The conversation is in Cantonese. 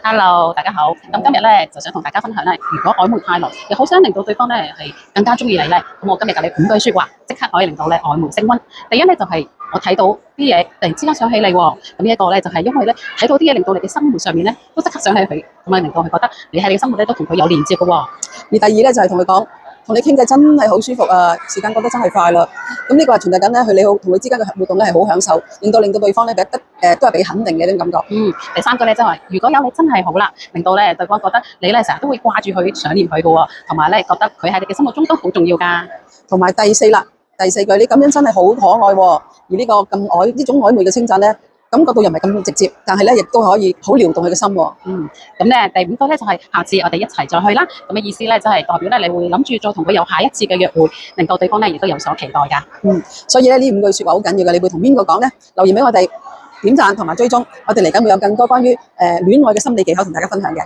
Hello，大家好。咁今日咧就想同大家分享咧，如果曖昧太耐，又好想令到對方咧係更加中意你咧，咁我今日教你5句説話，即刻可以令到咧曖昧升溫。第一咧就係、我睇到啲嘢，突然之間想起你喎。咁呢一個咧就係、因為咧睇到啲嘢令到你嘅生活上面咧都即刻想起佢，咁啊令到佢覺得你喺你嘅生活咧都同佢有連接嘅喎。而第二咧就係同佢講，同你傾偈真係好舒服啊，時間過得真係快啦。咁呢個係傳遞緊咧，佢你好同佢之間嘅活動咧係好享受，令到對方咧都係俾肯定嘅呢種感覺。第三個咧就係、如果有你真係好啦，令到咧對方覺得你咧成日都會掛住佢、想念佢嘅喎，同埋咧覺得佢喺你嘅生活中都好重要㗎。同埋第四句，你咁樣真係好可愛喎。而呢個呢種曖昧嘅稱讚咧，感覺到又唔係咁直接，但係咧亦都可以好撩動佢嘅心喎。咁咧第五個咧就係、下次我哋一齊再去啦。咁嘅意思咧就係、代表咧你會諗住再同佢有下一次嘅約會，令到對方咧亦都有所期待㗎。所以咧呢5句説話好緊要嘅，你會同邊個講呢？留言俾我哋，點讚同埋追蹤，我哋嚟緊會有更多關於戀愛嘅心理技巧同大家分享嘅。